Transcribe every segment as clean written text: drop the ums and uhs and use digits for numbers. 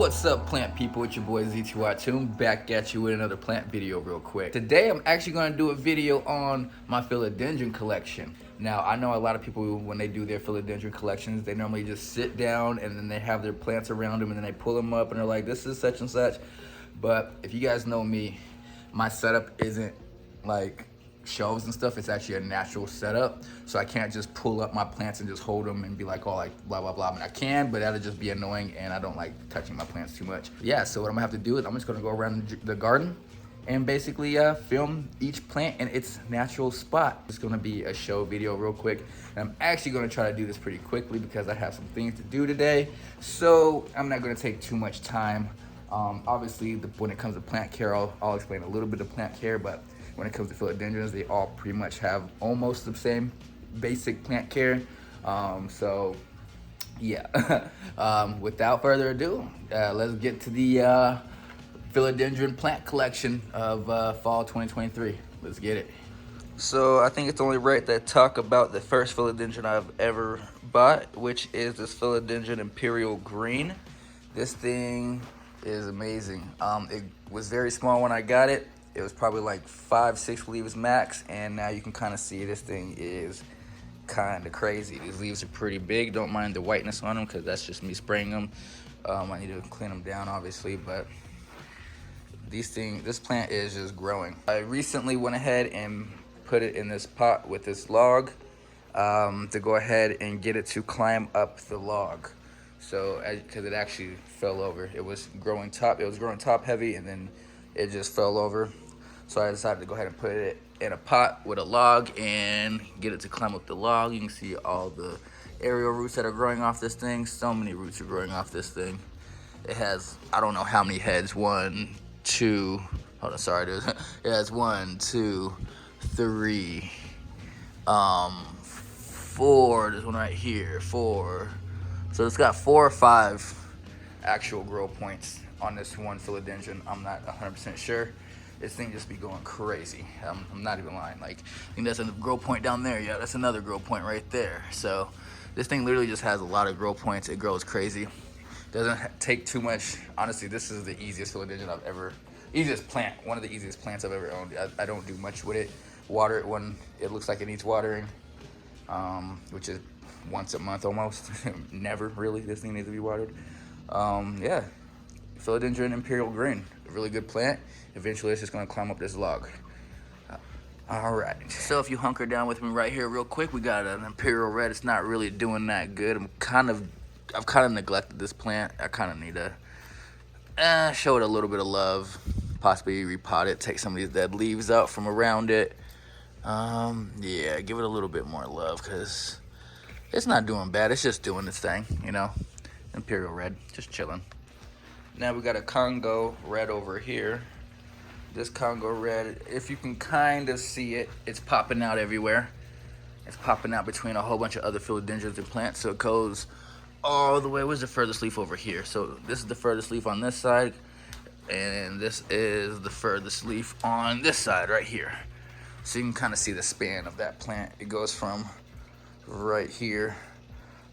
What's up, plant people? It's your boy ZTY back at you with another plant video real quick. Today I'm actually going to do a video on my philodendron collection. Now I know a lot of people, when they do their philodendron collections, they normally just sit down and then they have their plants around them and then they pull them up and they're like, this is such and such. But if you guys know me, my setup isn't like shelves and stuff. It's actually a natural setup, so I can't just pull up my plants and just hold them and be like, oh, like blah blah blah. I mean, I can, but that'll just be annoying, and I don't like touching my plants too much. Yeah, so what I'm gonna have to do is I'm just gonna go around the garden and basically film each plant in its natural spot. It's gonna be a show video real quick, and I'm actually gonna try to do this pretty quickly because I have some things to do today, so I'm not gonna take too much time. Obviously, when it comes to plant care, I'll explain a little bit of plant care, but when it comes to philodendrons, they all pretty much have almost the same basic plant care. So yeah, without further ado, let's get to the philodendron plant collection of fall 2023. Let's get it. So I think it's only right that I talk about the first philodendron I've ever bought, which is this Philodendron Imperial Green. This thing is amazing. It was very small when I got it. It was probably like 5-6 leaves max, and now you can kind of see this thing is kind of crazy. These leaves are pretty big. Don't mind the whiteness on them because that's just me spraying them. I need to clean them down, obviously, but this plant is just growing. I recently went ahead and put it in this pot with this log to go ahead and get it to climb up the log. So, because it actually fell over. It was growing top heavy, and then it just fell over. So I decided to go ahead and put it in a pot with a log and get it to climb up the log. You can see all the aerial roots that are growing off this thing. So many roots are growing off this thing. It has, I don't know how many heads. 1, 2, hold on, sorry dude. It has 1, 2, 3, 4. There's one right here, 4. So it's got 4 or 5 actual grow points on this one philodendron. I'm not 100% sure. This thing just be going crazy. I'm not even lying. Like, I think that's a grow point down there. Yeah, that's another grow point right there. So this thing literally just has a lot of grow points. It grows crazy. Doesn't take too much. Honestly, this is the easiest philodendron easiest plant, one of the easiest plants I've ever owned. I don't do much with it. Water it when it looks like it needs watering, which is once a month almost. Never really, this thing needs to be watered. Yeah, Philodendron Imperial Green, a really good plant. Eventually it's just gonna climb up this log. All right, so if you hunker down with me right here real quick, we got an Imperial Red. It's not really doing that good. I've kind of neglected this plant. I kind of need to show it a little bit of love, possibly repot it, take some of these dead leaves out from around it. Yeah, give it a little bit more love because it's not doing bad. It's just doing its thing, you know. Imperial Red, just chilling. Now we got a Congo Red over here. This Congo Red, if you can kind of see it, it's popping out everywhere. It's popping out between a whole bunch of other philodendrons and plants. So it goes all the way. Where's the furthest leaf over here? So this is the furthest leaf on this side, and this is the furthest leaf on this side right here. So you can kind of see the span of that plant. It goes from right here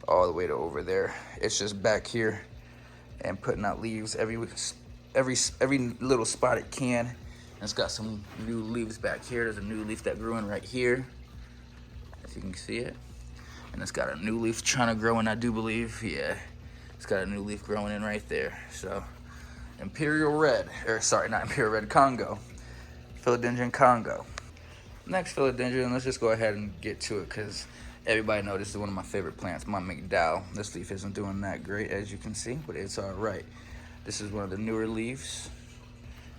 all the way to over there. It's just back here and putting out leaves every little spot it can. And it's got some new leaves back here. There's a new leaf that grew in right here, if you can see it. And it's got a new leaf trying to grow in, I do believe. Yeah, it's got a new leaf growing in right there. So Imperial Red, or sorry, not Imperial Red, Congo. Philodendron Congo. Next philodendron, let's just go ahead and get to it because everybody knows this is one of my favorite plants, my McDowell. This leaf isn't doing that great, as you can see, but it's all right. This is one of the newer leaves,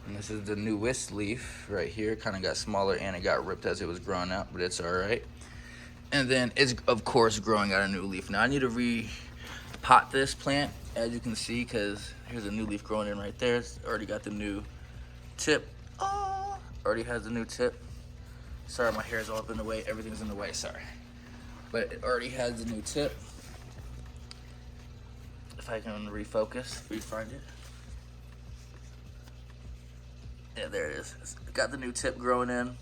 and this is the newest leaf right here. Kind of got smaller and it got ripped as it was growing out, but it's all right. And then it's, of course, growing out a new leaf. Now I need to repot this plant, as you can see, because here's a new leaf growing in right there. It's already got the new tip. Oh, already has the new tip. Sorry, my hair's all up in the way. Everything's in the way, sorry. But it already has the new tip. If I can refocus, find it. Yeah, there it is. It's got the new tip growing in.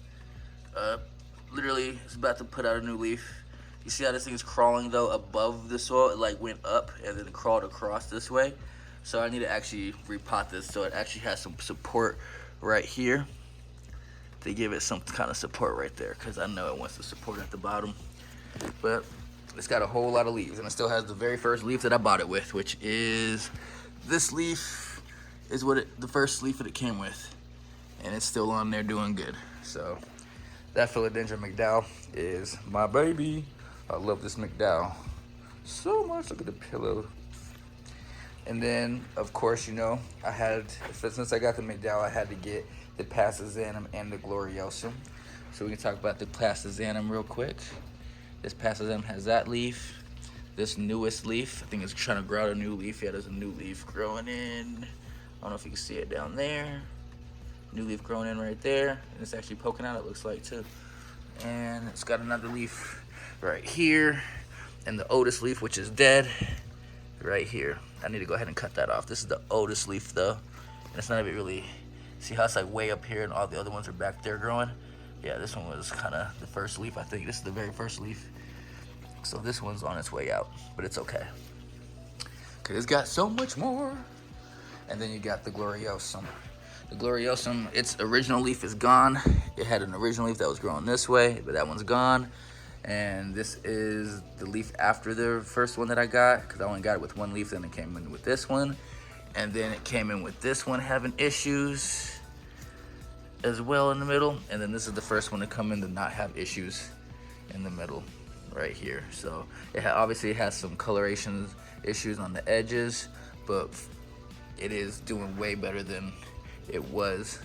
Literally, it's about to put out a new leaf. You see how this thing is crawling though above the soil? It like went up and then crawled across this way. So I need to actually repot this so it actually has some support right here. To give it some kind of support right there, because I know it wants to support at the bottom. But it's got a whole lot of leaves, and it still has the very first leaf that I bought it with, which is this leaf. Is the first leaf that it came with, and it's still on there doing good. So that Philodendron McDowell is my baby. I love this McDowell so much. Look at the pillow. And then, of course, you know, since I got the McDowell, I had to get the pastazanum and the Gloriosum. So we can talk about the pastazanum real quick. This pastazanum has that leaf. This newest leaf, I think it's trying to grow out a new leaf. Yeah, there's a new leaf growing in. I don't know if you can see it down there. New leaf growing in right there. And it's actually poking out, it looks like, too. And it's got another leaf right here. And the oldest leaf, which is dead, right here. I need to go ahead and cut that off. This is the oldest leaf, though. And it's not even really, see how it's like way up here and all the other ones are back there growing? Yeah, this one was kind of the first leaf, I think. This is the very first leaf. So this one's on its way out, but it's okay. Because it's got so much more. And then you got the Gloriosum. The Gloriosum, its original leaf is gone. It had an original leaf that was growing this way, but that one's gone. And this is the leaf after the first one that I got, because I only got it with one leaf, then it came in with this one. And then it came in with this one having issues as well in the middle. And then this is the first one to come in to not have issues in the middle right here. So obviously it has some coloration issues on the edges, but it is doing way better than it was,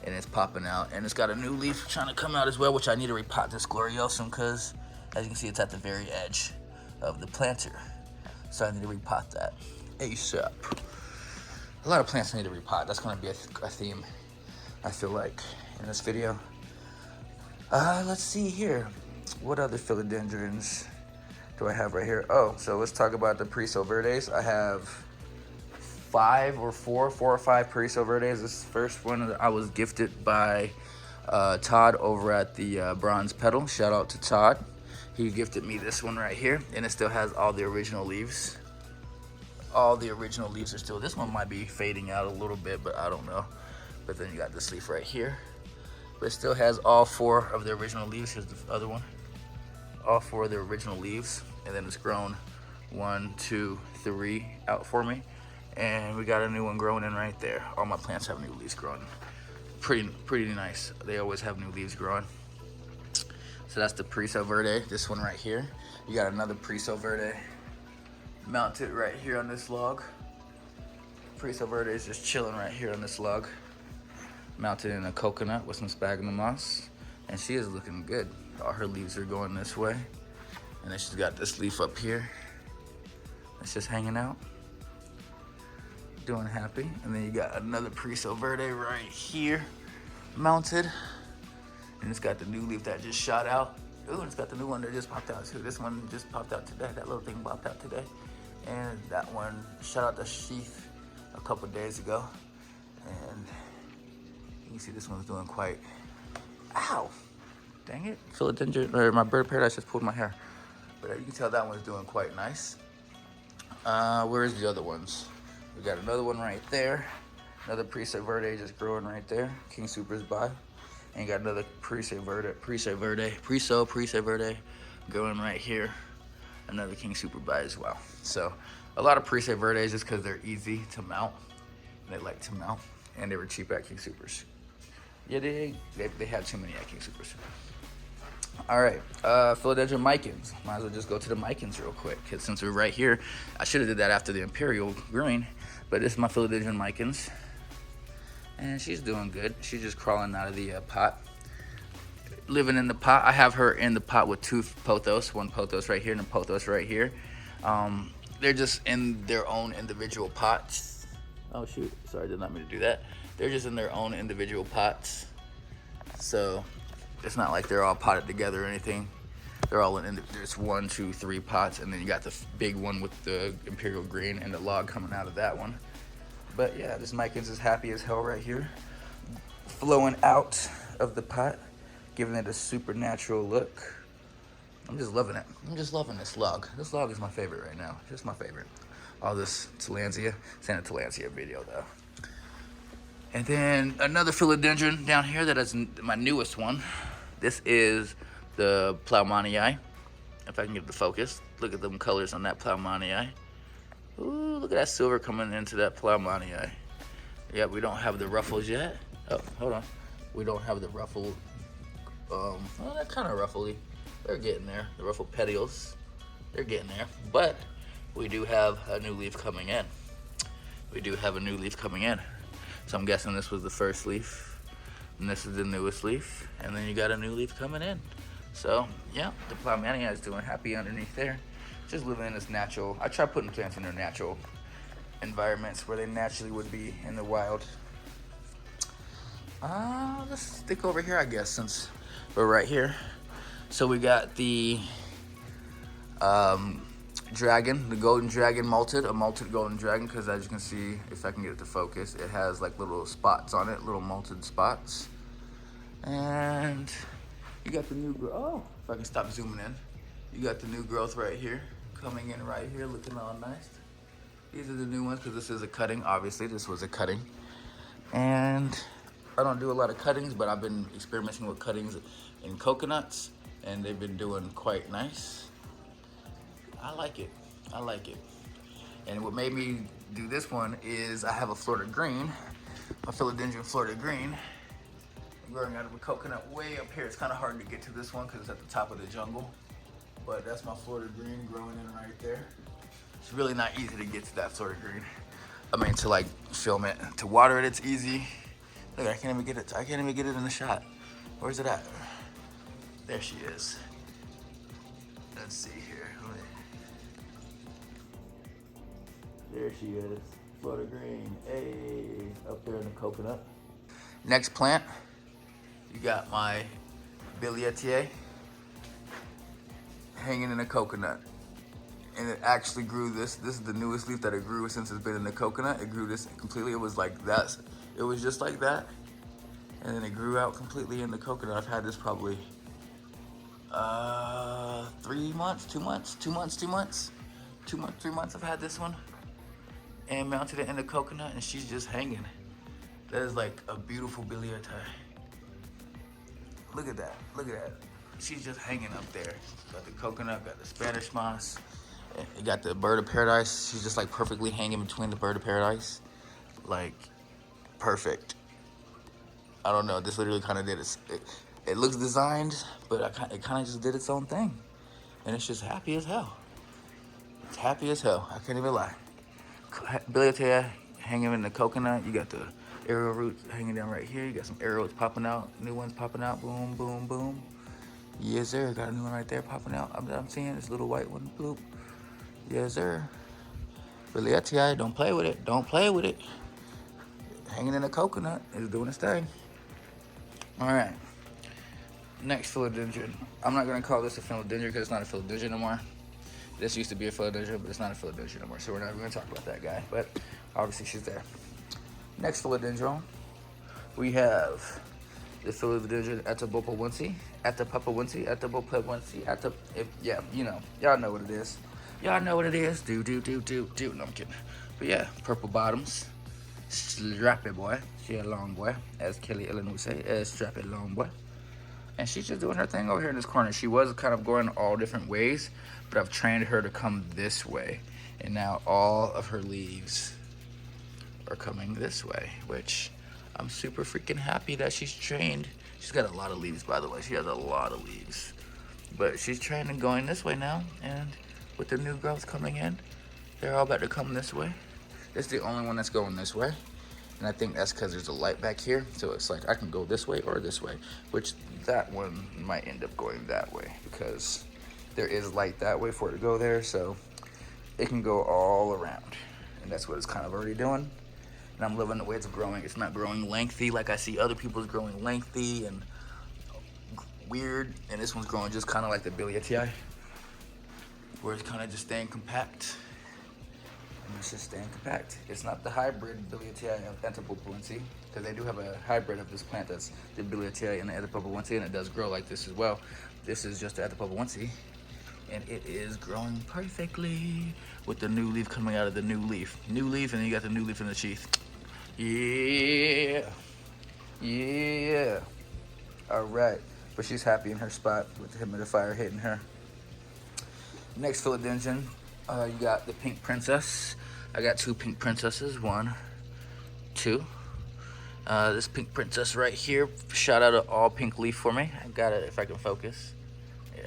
and it's popping out. And it's got a new leaf trying to come out as well, which I need to repot this Gloriosum, because as you can see, it's at the very edge of the planter. So I need to repot that ASAP. A lot of plants need to repot. That's gonna be a theme, I feel like, in this video. Let's see here. What other Philodendrons do I have right here? Oh, so let's talk about the Parisa Verdes. I have four or five Parisa Verdes. This first one I was gifted by Todd over at the Bronze Petal. Shout out to Todd. He gifted me this one right here, and it still has all the original leaves. All the original leaves are still, this one might be fading out a little bit, but I don't know. But then you got this leaf right here. But it still has all four of the original leaves. Here's the other one. All four of the original leaves. And then it's grown 1, 2, 3 out for me. And we got a new one growing in right there. All my plants have new leaves growing. Pretty nice. They always have new leaves growing. So that's the Parisa Verde, this one right here. You got another Parisa Verde mounted right here on this log. Parisa Verde is just chilling right here on this log, mounted in a coconut with some sphagnum moss, and she is looking good. All her leaves are going this way, and then she's got this leaf up here. It's just hanging out, doing happy. And then you got another Parisa Verde right here, mounted, and it's got the new leaf that just shot out. Ooh, and it's got the new one that just popped out too. This one just popped out today. That little thing popped out today. And that one shot out the sheath a couple days ago. And you can see this one's doing quite, ow, dang it. Philodendron, or my bird paradise just pulled my hair. But you can tell that one's doing quite nice. Where's the other ones? We got another one right there. Another Parisa Verde just growing right there. King Super's by. And got another Parisa Verde growing right here. Another King Super by as well. So a lot of Parisa Verdes just because they're easy to mount. They like to mount, and they were cheap at King Supers. Yeah, they had too many at King Supers. All right, Philodendron Micans. Might as well just go to the Micans real quick, because since we're right here, I should have did that after the Imperial Green, but this is my Philodendron Micans. And she's doing good. She's just crawling out of the pot. Living in the pot. I have her in the pot with two pothos. One pothos right here and a pothos right here. They're just in their own individual pots. Oh shoot, sorry, did not mean to do that. They're just in their own individual pots. So it's not like they're all potted together or anything. They're all in, there's 1, 2, 3 pots, and then you got the big one with the Imperial Green and the log coming out of that one. But yeah, this Micans is happy as hell right here. Flowing out of the pot, giving it a supernatural look. I'm just loving it. I'm just loving this log. This log is my favorite right now. Just my favorite. all this Tillandsia. It's in a Tillandsia video though. And then another philodendron down here that is my newest one. This is the Plowmanii. If I can get the focus, look at them colors on that Plowmanii. Ooh, look at that silver coming into that Plowmanii. Yeah, we don't have the ruffles yet. Oh, hold on. We don't have the ruffled, well, they're kind of ruffly. They're getting there. The ruffled petioles, they're getting there. But we do have a new leaf coming in. We do have a new leaf coming in. So I'm guessing this was the first leaf, and this is the newest leaf, and then you got a new leaf coming in. So yeah, the Plowmanii is doing happy underneath there, just living in this natural. I try putting plants in their natural environments where they naturally would be in the wild. Let's stick over here, I guess, since we're right here. So we got the dragon, the golden dragon malted, a malted golden dragon, because as you can see, if I can get it to focus, it has like little spots on it, little malted spots. And you got the new growth. Oh, if I can stop zooming in, you got the new growth right here, coming in right here, looking all nice. These are the new ones because this is a cutting. Obviously, this was a cutting. And I don't do a lot of cuttings, but I've been experimenting with cuttings in coconuts, and they've been doing quite nice. I like it. I like it. And what made me do this one is I have a Florida Green, a Philodendron Florida Green, growing out of a coconut way up here. It's kind of hard to get to this one because it's at the top of the jungle. But that's my Florida Green growing in right there. It's really not easy to get to that Florida Green. I mean, to like film it, to water it, it's easy. Look, I can't even get it. I can't even get it in the shot. Where's it at? There she is. Let's see here. There she is, Florida Green. Hey, up there in the coconut. Next plant, you got my Billietei hanging in a coconut. And it actually grew this. This is the newest leaf that it grew since it's been in the coconut. It grew this completely. It was like that. It was just like that. And then it grew out completely in the coconut. I've had this probably 3 months, 2 months, 2 months, 2 months, 2 months, 3 months I've had this one. And mounted it in the coconut, and she's just hanging. That is like a beautiful Billietei. Look at that, look at that. She's just hanging up there. Got the coconut, got the Spanish moss. It got the bird of paradise. She's just like perfectly hanging between the bird of paradise. Like, perfect. I don't know, this literally kind of did it. It looks designed, but it kind of just did its own thing. And it's just happy as hell. It's happy as hell, I can't even lie. Billietei hanging in the coconut. You got the arrow roots hanging down right here. You got some arrows popping out, new ones popping out. Boom, boom, boom. Yes, sir. Got a new one right there popping out. I'm seeing this little white one. Bloop. Yes, sir. Billietei, don't play with it. Don't play with it. Hanging in the coconut is doing its thing. All right. Next philodendron. I'm not gonna call this a philodendron because it's not a philodendron anymore. This used to be a philodendron, but it's not a philodendron anymore, so we're not even gonna talk about that guy, but obviously she's there. Next philodendron, we have the philodendron Atabapoense, yeah, you know, y'all know what it is. Y'all know what it is, do. No, I'm kidding. But yeah, purple bottoms, strappy boy, she a long boy, as Kelly Ellen would say, a strappy long boy. And she's just doing her thing over here in this corner. She was kind of going all different ways, but I've trained her to come this way. And now all of her leaves are coming this way, which I'm super freaking happy that she's trained. She's got a lot of leaves, by the way. She has a lot of leaves. But she's trained and going this way now. And with the new growth coming in, they're all about to come this way. This is the only one that's going this way. And I think that's because there's a light back here. So it's like I can go this way or this way, which that one might end up going that way because there is light that way for it to go there. So it can go all around. And that's what it's kind of already doing. And I'm loving the way it's growing. It's not growing lengthy like I see other people's growing lengthy and weird. And this one's growing just kind of like the Billietei, where it's kind of just staying compact. And it's just staying compact. It's not the hybrid Billietei of Atabapoense, because they do have a hybrid of this plant that's the Billietei and the Atabapoense, and it does grow like this as well. This is just the Atabapoense, and it is growing perfectly with the new leaf coming out of the new leaf. New leaf, and then you got the new leaf in the sheath. Yeah. Yeah. All right. But she's happy in her spot with the humidifier hitting her. Next philodendron, you got the pink princess. I got 2 pink princesses. 1, 2. This pink princess right here, shot out an all pink leaf for me. I got it if I can focus.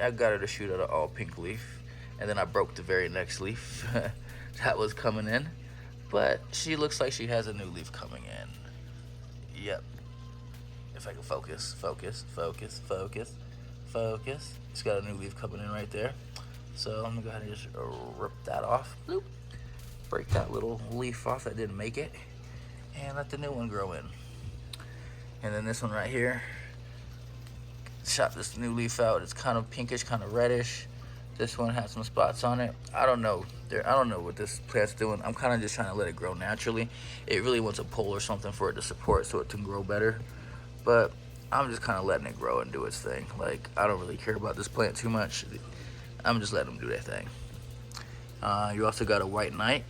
I got her to shoot out an all pink leaf. And then I broke the very next leaf that was coming in. But she looks like she has a new leaf coming in. Yep. If I can focus, focus, focus, focus, focus. It's got a new leaf coming in right there. So I'm gonna go ahead and just rip that off. Bloop. Break that little leaf off that didn't make it. And let the new one grow in. And then this one right here, shot this new leaf out. It's kind of pinkish, kind of reddish. This one has some spots on it. I don't know. I don't know what this plant's doing. I'm kind of just trying to let it grow naturally. It really wants a pole or something for it to support so it can grow better. But I'm just kind of letting it grow and do its thing. Like, I don't really care about this plant too much. I'm just letting them do their thing. You also got a white knight.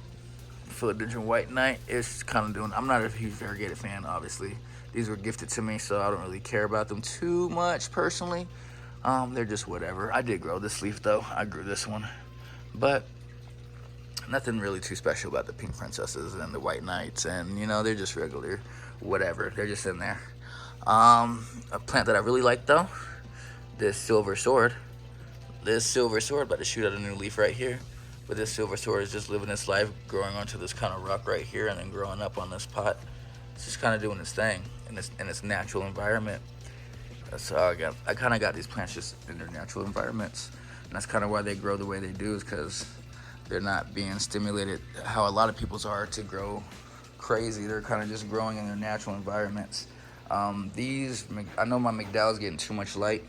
Philodendron white knight is kind of doing, I'm not a huge variegated fan, obviously. These were gifted to me, so I don't really care about them too much personally. They're just whatever. I did grow this leaf though. I grew this one. But nothing really too special about the pink princesses and the white knights, and you know, they're just regular whatever. They're just in there. A plant that I really like though, this silver sword. This silver sword about to shoot out a new leaf right here. But this silver sword is just living its life, growing onto this kind of rock right here and then growing up on this pot. It's just kind of doing its thing in its natural environment. So I kind of got these plants just in their natural environments. And that's kind of why they grow the way they do, is because they're not being stimulated how a lot of people's are to grow crazy. They're kind of just growing in their natural environments. I know my McDowell's getting too much light.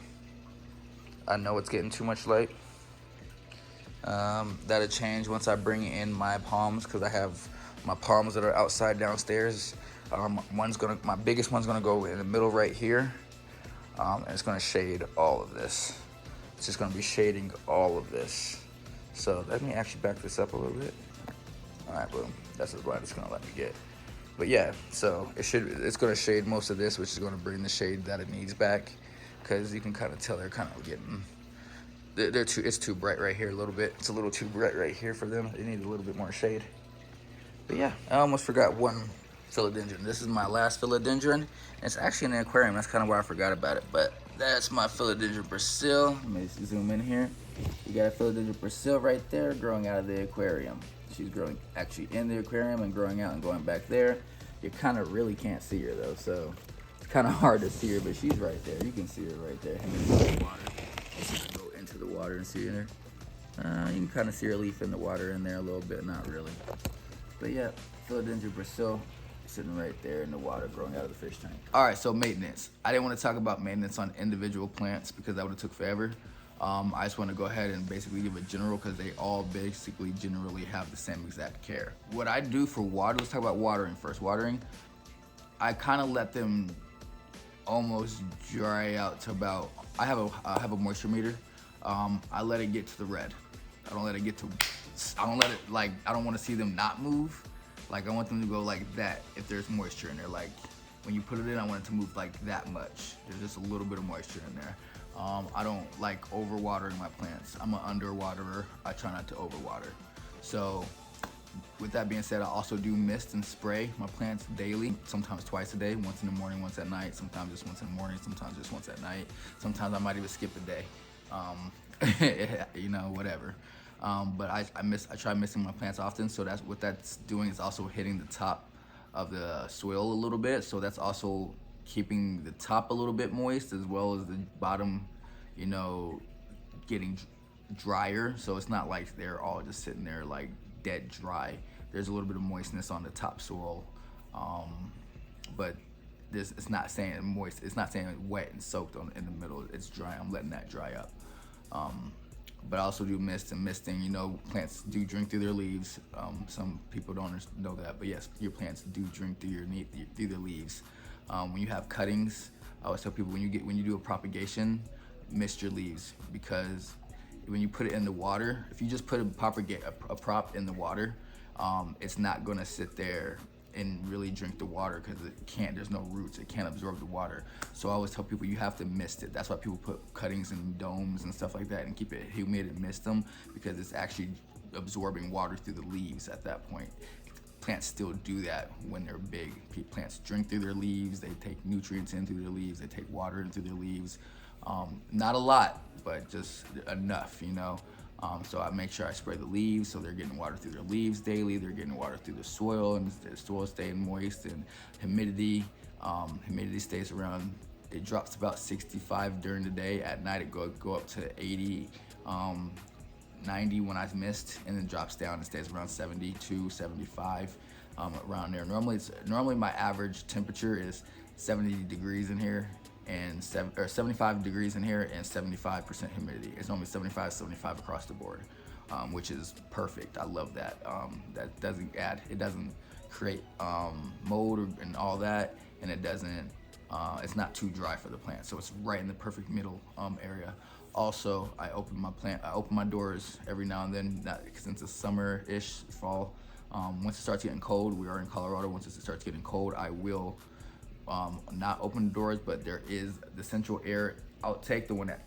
I know it's getting too much light. That'll change once I bring in my palms, because I have my palms that are outside downstairs. My biggest one's gonna go in the middle right here, and it's gonna shade all of this. It's just gonna be shading all of this. So let me actually back this up a little bit. All right, boom. That's as wide it's gonna let me get. But yeah, so it's gonna shade most of this, which is gonna bring the shade that it needs back, because you can kind of tell they're kind of getting. It's too bright right here a little bit. It's a little too bright right here for them. They need a little bit more shade. But yeah, I almost forgot one philodendron. This is my last philodendron. And it's actually in the aquarium. That's kind of why I forgot about it. But that's my Philodendron Brasil. Let me zoom in here. You got a Philodendron Brasil right there growing out of the aquarium. She's growing actually in the aquarium and growing out and going back there. You kind of really can't see her though, so it's kind of hard to see her, but she's right there. You can see her right there hanging in the water. Go into the water and see her. You can kind of see her leaf in the water in there a little bit, not really. But yeah, Philodendron Brasil sitting right there in the water growing out of the fish tank. All right, so maintenance. I didn't want to talk about maintenance on individual plants because that would have took forever. I just want to go ahead and basically give a general, because they all basically generally have the same exact care. What I do for water, let's talk about watering first. Watering, I kind of let them almost dry out to about, I have a moisture meter. I let it get to the red. I don't let it like, I don't want to see them not move. Like, I want them to go like that if there's moisture in there. Like, when you put it in, I want it to move like that much. There's just a little bit of moisture in there. I don't like overwatering my plants. I'm an underwaterer. I try not to overwater. So with that being said, I also do mist and spray my plants daily, sometimes twice a day, once in the morning, once at night, sometimes just once in the morning, sometimes just once at night. Sometimes I might even skip a day, you know, whatever. But I try misting my plants often, so that's what that's doing, is also hitting the top of the soil a little bit. So that's also keeping the top a little bit moist, as well as the bottom, you know, getting drier. So it's not like they're all just sitting there like dead dry. There's a little bit of moistness on the top soil, but it's not saying moist. It's not saying wet and soaked in the middle. It's dry. I'm letting that dry up. But I also do mist and misting. You know, plants do drink through their leaves. Some people don't know that, but yes, your plants do drink through their leaves. When you have cuttings, I always tell people when you do a propagation, mist your leaves, because when you put it in the water, if you just put a prop in the water, it's not gonna sit there and really drink the water because it can't, there's no roots, it can't absorb the water. So I always tell people you have to mist it. That's why people put cuttings in domes and stuff like that and keep it humid and mist them, because it's actually absorbing water through the leaves at that point. Plants still do that when they're big. Plants drink through their leaves, they take nutrients in through their leaves, they take water in through their leaves. Not a lot, but just enough, you know. So I make sure I spray the leaves so they're getting water through their leaves daily, they're getting water through the soil, and the soil staying moist, and humidity. Humidity stays around, it drops about 65 during the day. At night it go up to 80, 90 when I mist, and then drops down and stays around 72, 75, around there. Normally my average temperature is 70 degrees in here, and 75 degrees in here, and 75% humidity. It's normally 75 across the board, which is perfect. I love that. That doesn't it doesn't create mold and all that, and it doesn't, it's not too dry for the plant. So it's right in the perfect middle area. Also, I open my doors every now and then, since it's summer-ish, fall. Once it starts getting cold, we are in Colorado, once it starts getting cold, I will not open the doors, but there is the central air outtake, the one that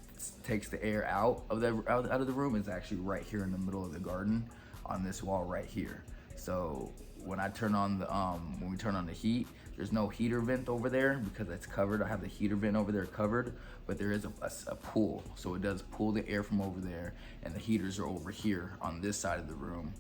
takes the air out of the room, is actually right here in the middle of the garden on this wall right here. So when I turn on when we turn on the heat, there's no heater vent over there because it's covered. I have the heater vent over there covered, but there is a pool. So it does pull the air from over there, and the heaters are over here on this side of the room,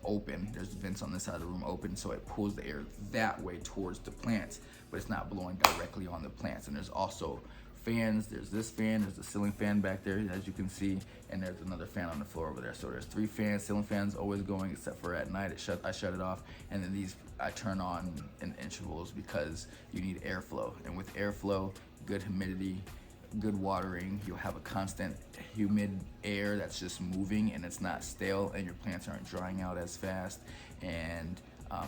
open. There's vents on this side of the room open, so it pulls the air that way towards the plants, but it's not blowing directly on the plants. And there's also fans. There's this fan, there's a ceiling fan back there, as you can see, and there's another fan on the floor over there. So there's 3 fans, ceiling fans always going, except for at night I shut it off, and then these I turn on in intervals because you need airflow. And with airflow, good humidity, good watering, you'll have a constant humid air that's just moving, and it's not stale, and your plants aren't drying out as fast, and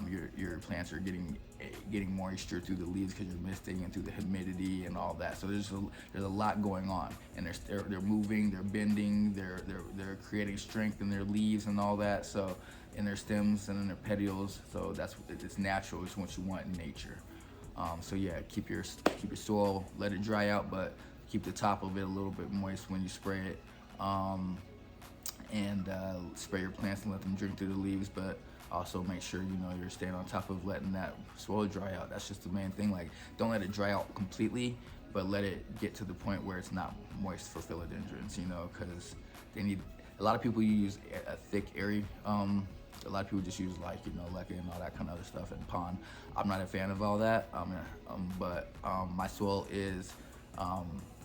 your plants are getting moisture through the leaves because you're misting, and through the humidity and all that. So there's a lot going on, and they're moving, they're bending, they're creating strength in their leaves and all that. So in their stems and in their petioles. So it's natural. It's what you want in nature. So yeah, keep your soil, let it dry out, but keep the top of it a little bit moist when you spray it, and spray your plants and let them drink through the leaves. But also make sure you're staying on top of letting that soil dry out. That's just the main thing. Like, don't let it dry out completely, but let it get to the point where it's not moist for philodendrons. Because they need. A lot of people use a thick, airy. A lot of people just use leca and all that kind of other stuff, and pond. I'm not a fan of all that. But my soil is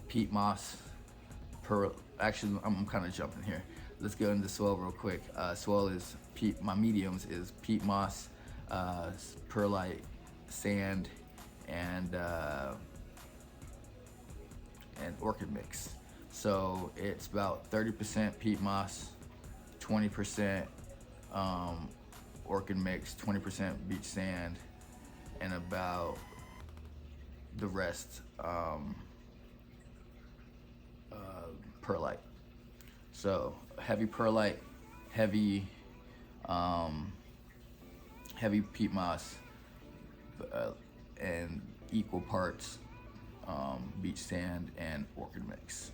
peat moss. Actually, I'm kind of jumping here. Let's go into soil real quick. Soil is my mediums is peat moss, perlite, sand, and orchid mix. So it's about 30% peat moss, 20% orchid mix, 20% beach sand, and about the rest perlite. So heavy perlite, heavy peat moss, and equal parts beach sand and orchid mix.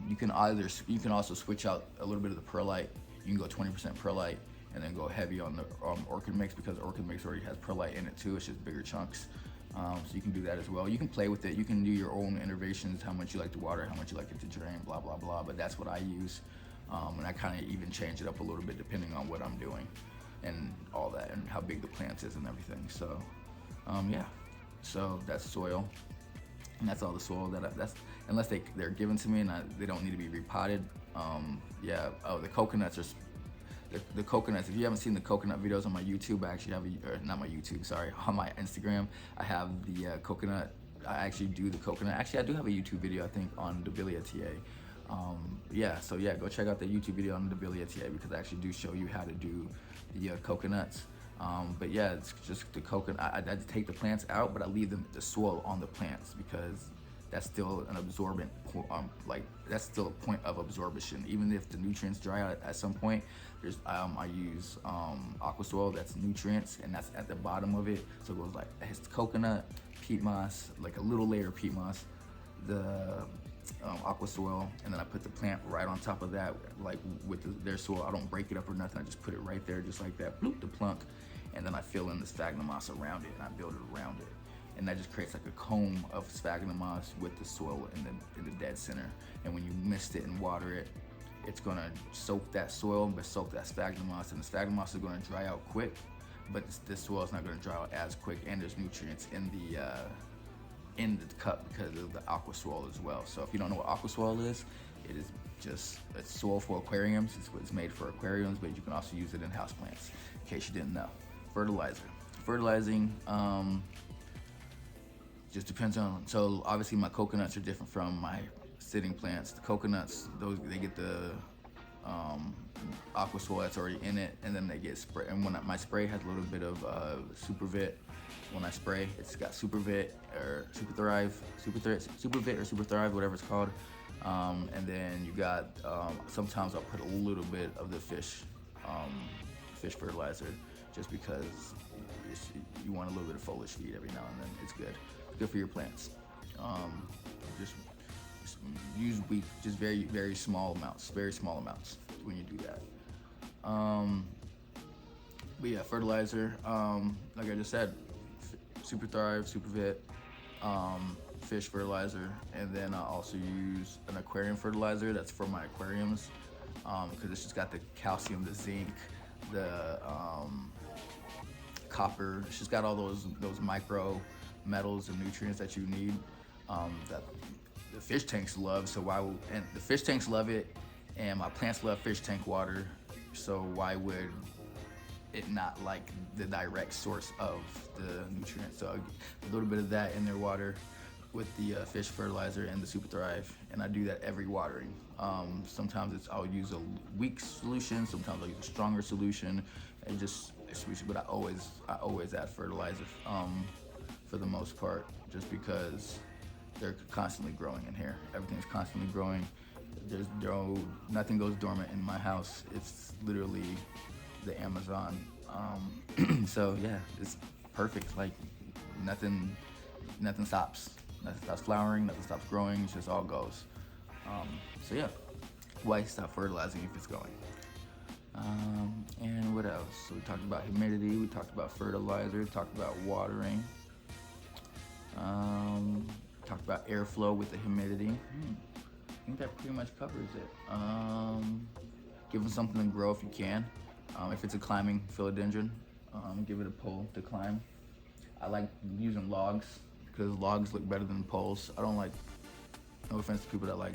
You can also switch out a little bit of the perlite. You can go 20% perlite and then go heavy on the orchid mix, because orchid mix already has perlite in it too. It's just bigger chunks. So you can do that as well. You can play with it. You can do your own innovations, how much you like the water, how much you like it to drain, blah, blah, blah. But that's what I use. And I kind of even change it up a little bit depending on what I'm doing and all that, and how big the plant is and everything. So, yeah. So that's soil. And that's all the soil that's unless they're given to me and they don't need to be repotted. Yeah. Oh, the coconuts are. The coconuts, if you haven't seen the coconut videos on my YouTube, I actually have not my YouTube, sorry, on my Instagram, I have the coconut. I actually do the coconut. Actually, I do have a YouTube video, I think, on the Billietei. Yeah, so yeah, go check out the YouTube video on the Billietei, because I actually do show you how to do the coconuts. But yeah, it's just the coconut. I take the plants out, but I leave the soil on the plants, because that's still an absorbent, like that's still a point of absorption. Even if the nutrients dry out at some point, there's I use aqua soil, that's nutrients, and that's at the bottom of it. So it goes like, it has coconut, peat moss, like a little layer of peat moss, the aqua soil, and then I put the plant right on top of that, like with their soil. I don't break it up or nothing. I just put it right there, just like that, bloop, the plunk, and then I fill in the sphagnum moss around it, and I build it around it, and that just creates like a comb of sphagnum moss with the soil in the dead center. And when you mist it and water it, it's gonna soak that soil, but soak that sphagnum moss, and the sphagnum moss is gonna dry out quick, but this soil is not gonna dry out as quick, and there's nutrients in the cup because of the aqua soil as well. So if you don't know what aqua soil is, it is just a soil for aquariums. It's made for aquariums, but you can also use it in houseplants, in case you didn't know. Fertilizer. Fertilizing just depends on, so obviously my coconuts are different from my sitting plants. The coconuts, those, they get the aqua soil that's already in it, and then they get spray. And when my spray has a little bit of Supervit, when I spray, it's got Supervit or Super Thrive, Supervit or Super Thrive, whatever it's called. And then you got, sometimes I'll put a little bit of the fish fertilizer, just because you want a little bit of foliage feed every now and then. It's good for your plants. Just use just very, very small amounts when you do that. But yeah, fertilizer, like I just said, Super Thrive, Supervit, fish fertilizer, and then I also use an aquarium fertilizer that's for my aquariums, because it's just got the calcium, the zinc, the copper. It's just got all those micro metals and nutrients that you need, that the fish tanks love. And the fish tanks love it, and my plants love fish tank water. So why would it not like the direct source of the nutrients? So a little bit of that in their water with the fish fertilizer and the Super Thrive, and I do that every watering. Sometimes I'll use a weak solution, sometimes I'll use a stronger solution, and just switch. But I always add fertilizer for the most part, just because they're constantly growing in here. Everything's constantly growing. Nothing goes dormant in my house. It's literally the Amazon. So yeah, it's perfect. Like nothing stops. Nothing stops flowering, nothing stops growing, it just all goes. So yeah, why stop fertilizing if it's going? And what else? So we talked about humidity, we talked about fertilizer, we talked about watering. Talked about airflow with the humidity. I think that pretty much covers it. Give them something to grow if you can. If it's a climbing philodendron, give it a pole to climb. I like using logs because logs look better than poles. I don't like, no offense to people that like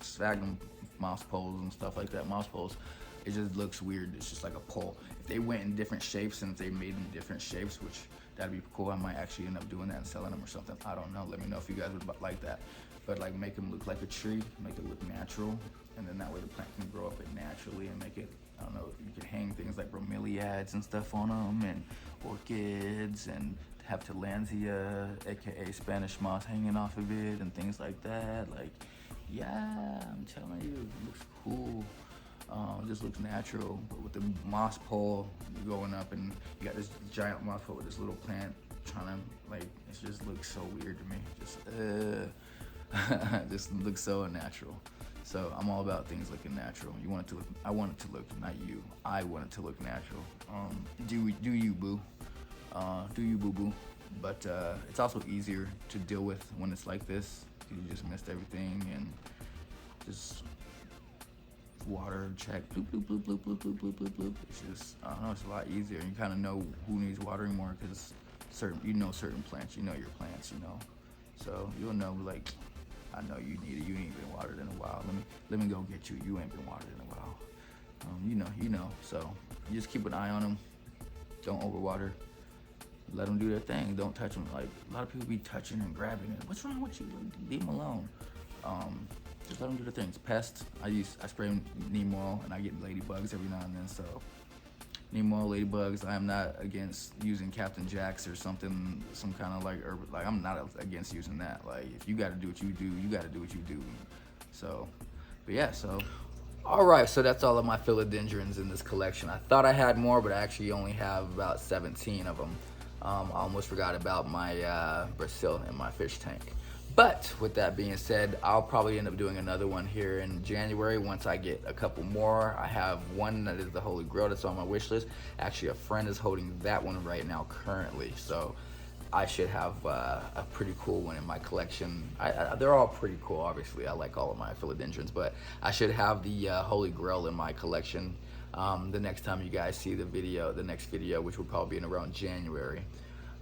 sphagnum moss poles and stuff like that, moss poles. It just looks weird. It's just like a pole. If they went in different shapes and if they made them different shapes, which that'd be cool, I might actually end up doing that and selling them or something. I don't know. Let me know if you guys would like that. But like make them look like a tree, make it look natural, and then that way the plant can grow up it naturally and make it, I don't know, you can hang things like bromeliads and stuff on them, and orchids, and have tillandsia, aka Spanish moss, hanging off of it, and things like that. Like, yeah, I'm telling you, it looks cool. It just looks natural, but with the moss pole going up, and you got this giant moss pole with this little plant trying to, like, it just looks so weird to me. Just looks so unnatural. So I'm all about things looking natural. I want it to look, not you, I want it to look natural. Do you, boo. Do you, boo boo. But it's also easier to deal with when it's like this. You just missed everything and just water check, bloop, bloop, bloop, bloop, bloop, bloop, bloop, bloop, bloop. It's just, I don't know, it's a lot easier. You kind of know who needs watering more, because certain plants, you know your plants, you know. So you'll know, like, I know you need it. You ain't been watered in a while. Let me go get you. You ain't been watered in a while. You know. So you just keep an eye on them. Don't overwater. Let them do their thing. Don't touch them. Like, a lot of people be touching and grabbing it. What's wrong with you? Like, leave them alone. Just let them do their things. Pests, I spray neem oil, and I get ladybugs every now and then. So need more ladybugs. I am not against using Captain Jacks or something, some kind of like herb. Like, I'm not against using that. Like, if you got to do what you do, you got to do what you do. So, but yeah, so. All right, so that's all of my philodendrons in this collection. I thought I had more, but I actually only have about 17 of them. I almost forgot about my Brasil in my fish tank. But with that being said, I'll probably end up doing another one here in January once I get a couple more. I have one that is the Holy Grail that's on my wish list. Actually, a friend is holding that one right now currently, so I should have a pretty cool one in my collection. They're all pretty cool, obviously. I like all of my philodendrons, but I should have the Holy Grail in my collection the next time you guys see the video, the next video, which will probably be in around January.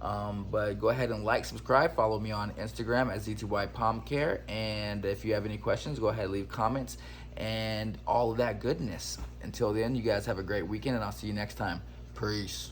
But go ahead and like, subscribe, follow me on Instagram at ZTY Palm Care, and if you have any questions, go ahead and leave comments and all of that goodness. Until then, you guys have a great weekend, and I'll see you next time. Peace.